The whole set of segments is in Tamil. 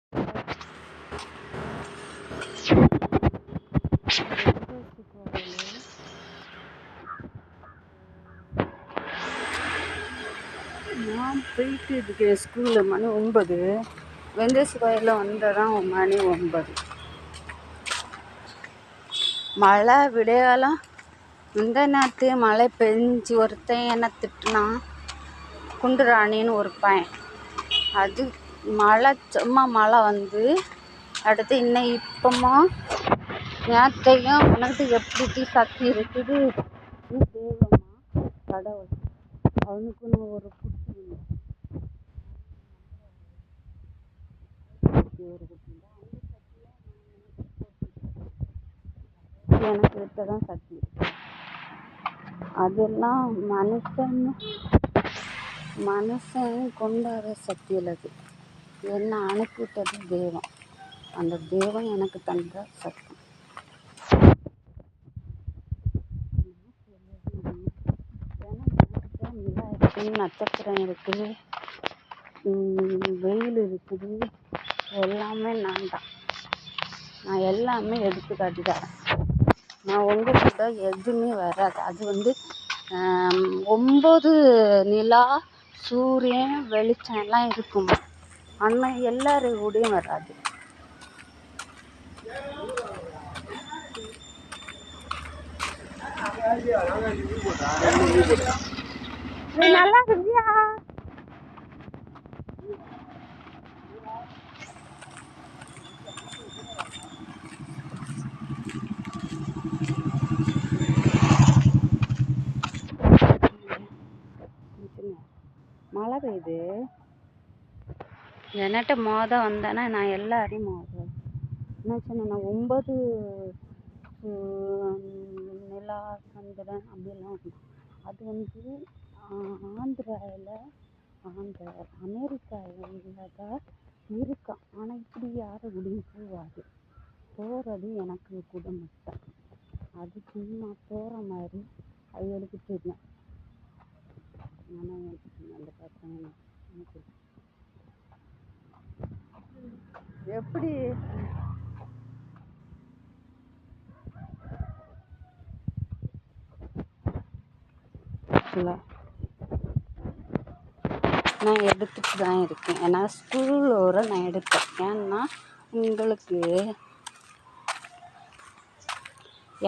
நான் போயிட்டு இருக்கேன் ஸ்கூலில். மணி 9. வெங்கடேஷ் கோயிலில் வந்ததான் மணி 9. மழை விடையாலம் இந்த நேரத்து மழை பெஞ்சு ஒருத்தன் என்ன திட்டுனா, குண்டுராணின்னு ஒரு பையன். அது மழை சும்மா மழை வந்து அடுத்து இன்னும் இப்போமா நேரத்தையும் உனக்கு எப்படி சக்தி இருக்குது, நீ தெய்வமா கடவுள் அவனுக்குன்னு ஒரு குட்டி ஒரு குட்டி எனக்கு விட்டதான் சக்தி இருக்கு. அதெல்லாம் மனுஷன் கொண்டாட சக்தி உள்ளது. என்ன அனுப்பிவிட்டது தெய்வம். அந்த தெய்வம் எனக்கு தந்த சக்தி. நிலா இருக்குது, நட்சத்திரம் இருக்குது, வெயில் இருக்குது, எல்லாமே நான் தான். நான் எல்லாமே எடுத்துக்காட்டி தரேன். நான் உங்கள்கிட்ட எதுவுமே வராது. அது வந்து 9 நிலா சூரியன் வெளிச்சம் எல்லாம் இருக்கும். ஆனால் எல்லாரும் கூடயும் வராது. நல்லா இருக்கியா? மழை பெய்யுது. என்கிட்ட வந்தேன்னா நான் எல்லாரையும் என்ன சொன்னேன், 9 நிலா சந்திரன் அப்படிலாம். அது வந்து அமெரிக்காவில் தான் இருக்கான். ஆனால் இப்படி யாரும் முடிவு போகாது. போகிறது எனக்கு குடும்பத்தை. அது சும்மா போகிற மாதிரி அவங்களுக்கு தெரியும். ஆனால் அந்த பசங்க எப்படி நான் எடுத்துட்டு தான் இருக்கேன். ஏன்னா ஸ்கூலோட நான் எடுத்தேன். ஏன்னா உங்களுக்கு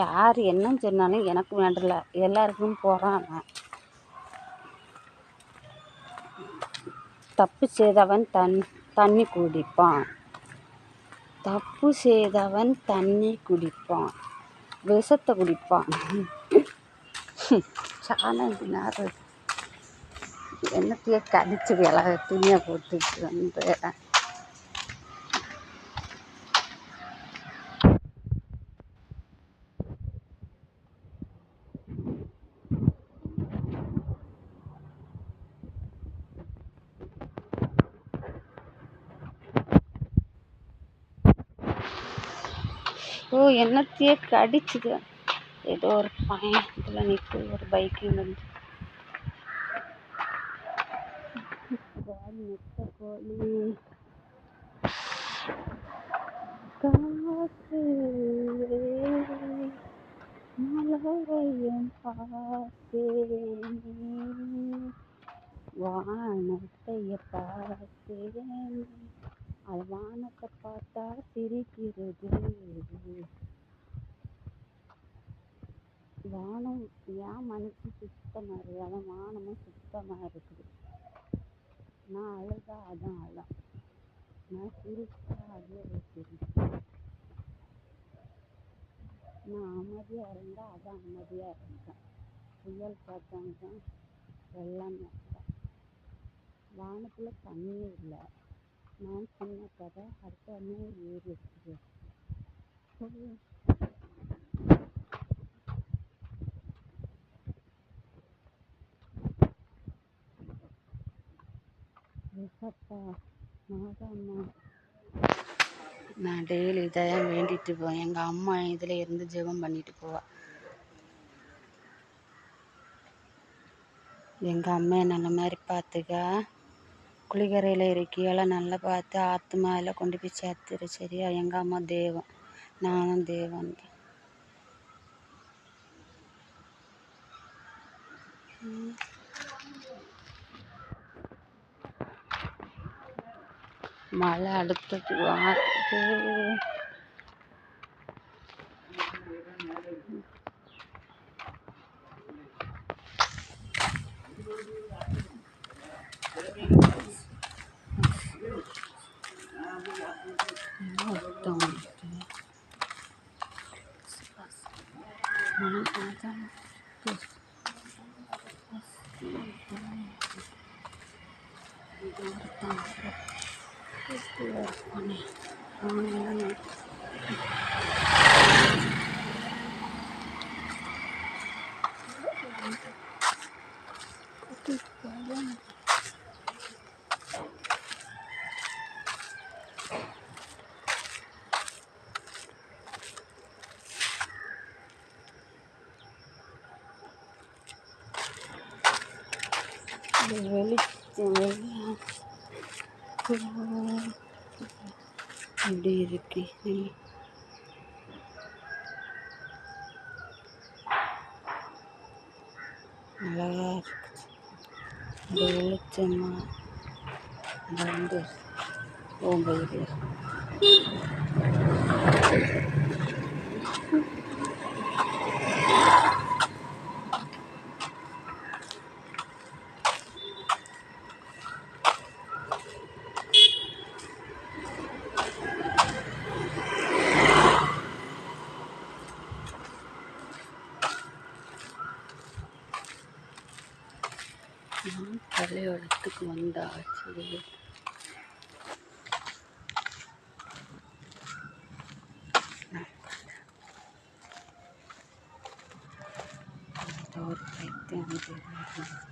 யார் என்ன சொன்னாலும் எனக்கு வேண்டல. எல்லாருக்கும் போகிறாங்க. தப்பு செய்தவன் தண்ணி குடிப்பான். தப்பு செய்தவன் தண்ணி குடிப்பான், விஷத்தை குடிப்பான். சாணத்தினார் என்னத்தையே கடிச்சு துணியை போட்டுட்டு வந்து என்னத்தையே கடிச்சுது. ஏதோ ஒரு பயணத்தில் நிற்குது, ஒரு பைக்கில் வந்து கோழி காற்று மலரையும் பார்த்தேன், வானத்தைய பார்த்தேன். அது வானத்தை பார்த்தா சிரிக்கிறது. வானம் ஏன் மனுஷன் சுத்தமாக இருக்குது, அதான் வானமும் சுத்தமாக இருக்குது. நான் அழுதா அதான் அழம், நான் சிரிச்சா அதே சிரிச்சு, நான் அமைதியாக இருந்தால் அதான் அமைதியாக இருந்தேன். புயல் பார்த்தாங்க எல்லாமே. வானத்தில் தண்ணி இல்லை. நான் சின்ன கதை அடுத்த ஏறி இருக்குது. நான் டெய்லி இதை வேண்டிட்டு போவேன். எங்கள் அம்மா இதில் இருந்து ஜெபம் பண்ணிட்டு போவா. எங்கள் அம்மா நல்ல மாதிரி பார்த்துக்க, குளிக்கரையில் இருக்கையால் நல்லா பார்த்து ஆற்று மேலே கொண்டு போய் சேர்த்துரு சரியா. எங்கள் அம்மா தெய்வம், நானும் தெய்வம். மழை அடுத்தது வார்த்து வெளிச்சம் அப்படி இருக்கு. அழகா இருக்கு. இந்த வெளிச்சமா வந்து ஓம்பது பள்ளியோடத்துக்கு வந்தாச்சு. ஒரு பைத்தியம்